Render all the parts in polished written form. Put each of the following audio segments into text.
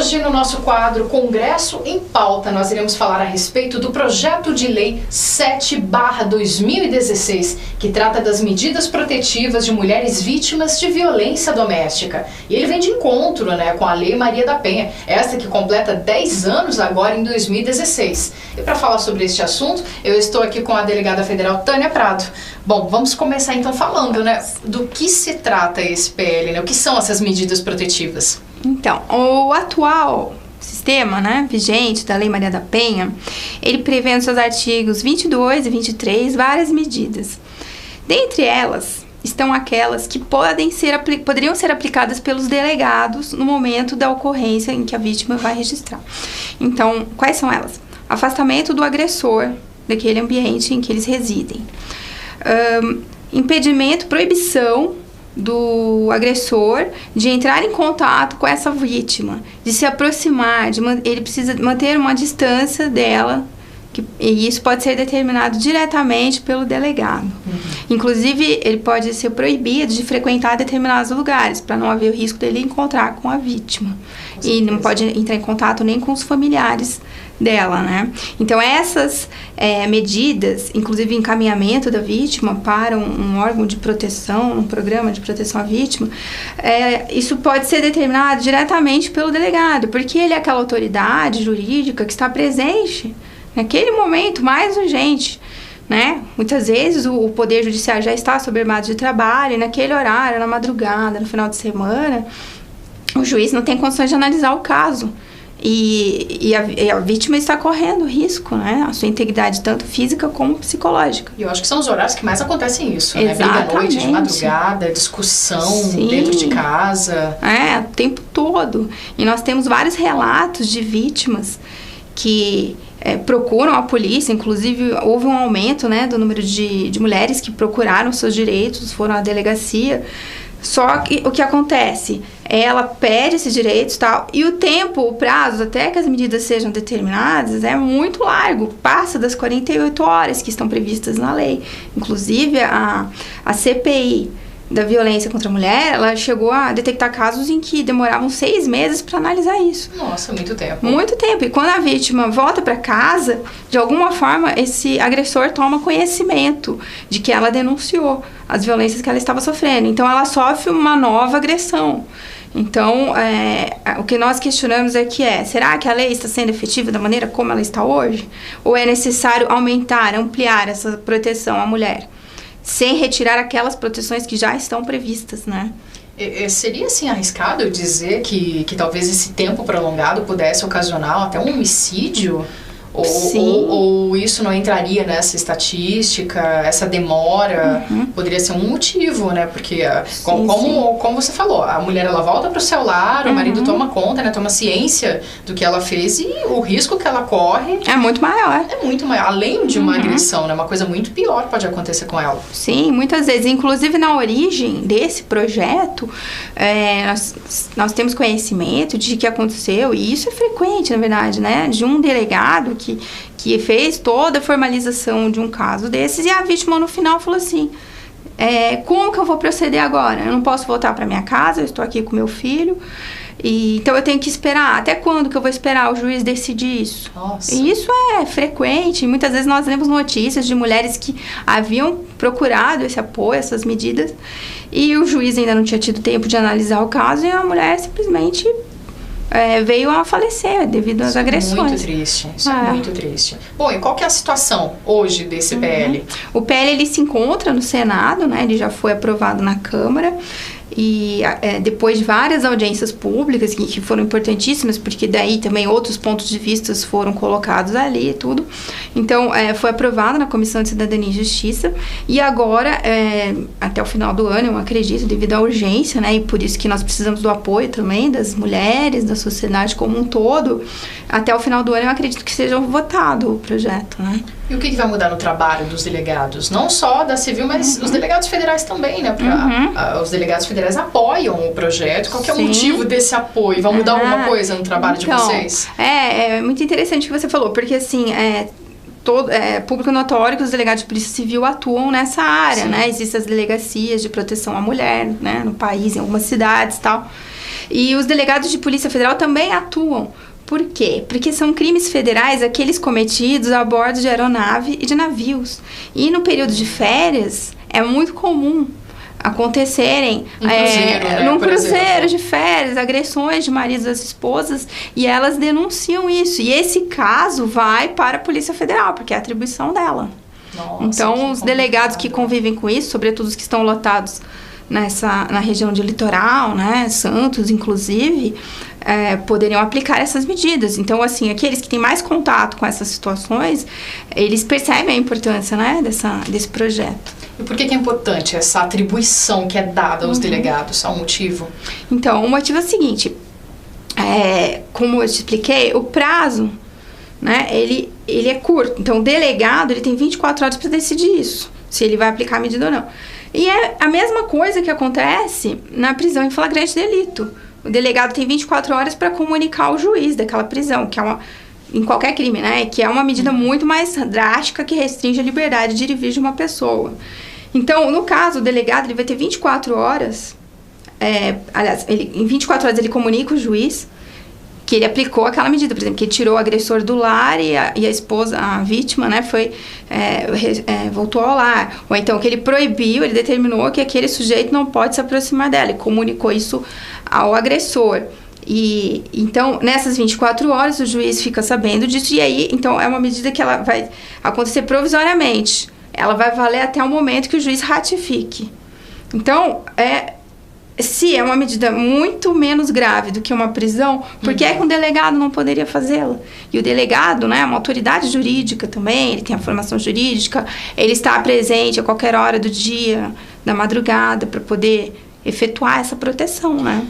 Hoje, no nosso quadro Congresso em Pauta, nós iremos falar a respeito do projeto de lei 7/2016, que trata das medidas protetivas de mulheres vítimas de violência doméstica. E ele vem de encontro, com a Lei Maria da Penha, esta que completa 10 anos agora em 2016. E para falar sobre este assunto, eu estou aqui com a delegada federal Tânia Prado. Bom, vamos começar então falando, do que se trata esse PL, o que são essas medidas protetivas? Então, o atual sistema, vigente da Lei Maria da Penha, ele prevê nos seus artigos 22 e 23 várias medidas. Dentre elas, estão aquelas que poderiam ser aplicadas pelos delegados no momento da ocorrência em que a vítima vai registrar. Então, quais são elas? Afastamento do agressor daquele ambiente em que eles residem. Impedimento, proibição do agressor de entrar em contato com essa vítima, de se aproximar, ele precisa manter uma distância dela, e isso pode ser determinado diretamente pelo delegado. Inclusive, ele pode ser proibido de frequentar determinados lugares, para não haver o risco dele encontrar com a vítima. E não pode entrar em contato nem com os familiares dela, Então, essas medidas, inclusive encaminhamento da vítima para um órgão de proteção, um programa de proteção à vítima, isso pode ser determinado diretamente pelo delegado, porque ele é aquela autoridade jurídica que está presente naquele momento mais urgente, Muitas vezes o Poder Judiciário já está sobremado de trabalho, e naquele horário, na madrugada, no final de semana, o juiz não tem condições de analisar o caso. E a vítima está correndo risco, a sua integridade, tanto física como psicológica. E eu acho que são os horários que mais acontecem isso, Briga à noite, de madrugada, discussão. Sim. Dentro de casa. O tempo todo. E nós temos vários relatos de vítimas que procuram a polícia. Inclusive, houve um aumento, do número de mulheres que procuraram seus direitos, foram à delegacia. Só que o que acontece? Ela pede esses direitos e o prazo, até que as medidas sejam determinadas, é muito largo, passa das 48 horas que estão previstas na lei. Inclusive, a CPI da violência contra a mulher, ela chegou a detectar casos em que demoravam 6 meses para analisar isso. Nossa, muito tempo. Muito tempo. E quando a vítima volta para casa, de alguma forma, esse agressor toma conhecimento de que ela denunciou as violências que ela estava sofrendo. Então, ela sofre uma nova agressão. Então, o que nós questionamos será que a lei está sendo efetiva da maneira como ela está hoje? Ou é necessário ampliar essa proteção à mulher, sem retirar aquelas proteções que já estão previstas, Seria, assim, arriscado dizer que talvez esse tempo prolongado pudesse ocasionar até um homicídio? Ou isso não entraria nessa estatística, essa demora? Poderia ser um motivo, Porque, como você falou, a mulher ela volta para o seu lar, o marido toma conta, toma ciência do que ela fez, e o risco que ela corre é muito maior. É muito maior. Além de uma agressão, uma coisa muito pior pode acontecer com ela. Sim, muitas vezes. Inclusive, na origem desse projeto, nós temos conhecimento de que aconteceu, e isso é frequente, na verdade, de um delegado que fez toda a formalização de um caso desses, e a vítima no final falou assim: como que eu vou proceder agora? Eu não posso voltar para minha casa, eu estou aqui com meu filho, então eu tenho que esperar. Até quando que eu vou esperar o juiz decidir isso? Nossa. E isso é frequente. Muitas vezes nós lemos notícias de mulheres que haviam procurado esse apoio, essas medidas, e o juiz ainda não tinha tido tempo de analisar o caso, e a mulher simplesmente veio a falecer devido às agressões. Muito triste, isso é muito triste. Bom, e qual que é a situação hoje desse PL? O PL ele se encontra no Senado, ele já foi aprovado na Câmara, e depois de várias audiências públicas que foram importantíssimas, porque daí também outros pontos de vista foram colocados ali e tudo. Então, foi aprovado na Comissão de Cidadania e Justiça, e agora, até o final do ano, eu acredito, devido à urgência, e por isso que nós precisamos do apoio também das mulheres, da sociedade como um todo, até o final do ano eu acredito que seja votado o projeto, E o que vai mudar no trabalho dos delegados? Não só da civil, mas os delegados federais também, os delegados federais apoiam o projeto. Qual que é o motivo desse apoio? Vai mudar alguma coisa no trabalho de vocês? É muito interessante o que você falou, porque assim, público notório que os delegados de polícia civil atuam nessa área, Existem as delegacias de proteção à mulher, no país, em algumas cidades e tal. E os delegados de Polícia Federal também atuam. Por quê? Porque são crimes federais aqueles cometidos a bordo de aeronave e de navios. E no período de férias é muito comum acontecerem num cruzeiro de férias, agressões de maridos das esposas, e elas denunciam isso. E esse caso vai para a Polícia Federal, porque é a atribuição dela. Nossa, então, os delegados que convivem com isso, sobretudo os que estão lotados na região de litoral, né, Santos, inclusive, poderiam aplicar essas medidas. Então, assim, aqueles que têm mais contato com essas situações, eles percebem a importância, né, desse projeto. E por que é importante essa atribuição que é dada aos delegados? Há um motivo? Então, o motivo é o seguinte, como eu te expliquei, o prazo, né, ele é curto. Então, o delegado, ele tem 24 horas para decidir isso, se ele vai aplicar a medida ou não. E é a mesma coisa que acontece na prisão em flagrante delito. O delegado tem 24 horas para comunicar ao juiz daquela prisão, que é em qualquer crime, né? Que é uma medida muito mais drástica que restringe a liberdade de ir e vir de uma pessoa. Então, no caso, o delegado ele vai ter 24 horas, em 24 horas ele comunica o juiz que ele aplicou aquela medida, por exemplo, que ele tirou o agressor do lar e a esposa, a vítima, né, voltou ao lar. Ou então que ele proibiu, ele determinou que aquele sujeito não pode se aproximar dela, e comunicou isso ao agressor. E então, nessas 24 horas, o juiz fica sabendo disso, e aí, então, é uma medida que ela vai acontecer provisoriamente. Ela vai valer até o momento que o juiz ratifique. Então, se é uma medida muito menos grave do que uma prisão, por que é que um delegado não poderia fazê-la? E o delegado, né, é uma autoridade jurídica também, ele tem a formação jurídica, ele está presente a qualquer hora do dia, da madrugada, para poder efetuar essa proteção, né?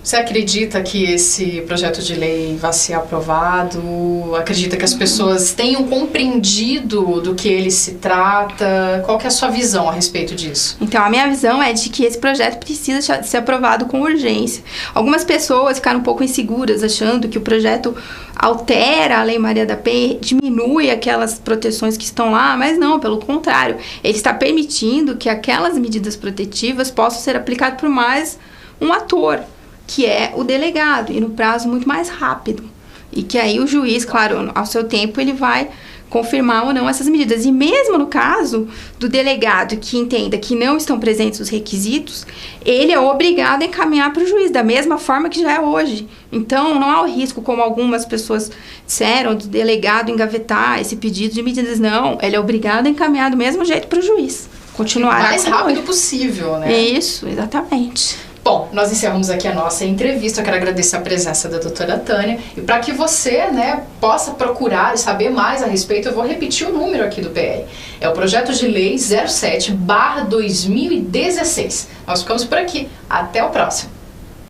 Você acredita que esse projeto de lei vai ser aprovado? Acredita que as pessoas tenham compreendido do que ele se trata? Qual que é a sua visão a respeito disso? Então, a minha visão é de que esse projeto precisa ser aprovado com urgência. Algumas pessoas ficaram um pouco inseguras, achando que o projeto altera a Lei Maria da Penha, diminui aquelas proteções que estão lá, mas não, pelo contrário. Ele está permitindo que aquelas medidas protetivas possam ser aplicadas por mais um ator, que é o delegado, e no prazo muito mais rápido. E que aí o juiz, claro, ao seu tempo, ele vai confirmar ou não essas medidas. E mesmo no caso do delegado que entenda que não estão presentes os requisitos, ele é obrigado a encaminhar para o juiz, da mesma forma que já é hoje. Então, não há o risco, como algumas pessoas disseram, do delegado engavetar esse pedido de medidas. Não, ele é obrigado a encaminhar do mesmo jeito para o juiz. Continuar o mais rápido possível, né? Isso, exatamente. Bom, nós encerramos aqui a nossa entrevista. Eu quero agradecer a presença da doutora Tânia. E para que você, né, possa procurar e saber mais a respeito, eu vou repetir o número aqui do PL. É o projeto de lei 07/2016. Nós ficamos por aqui. Até o próximo.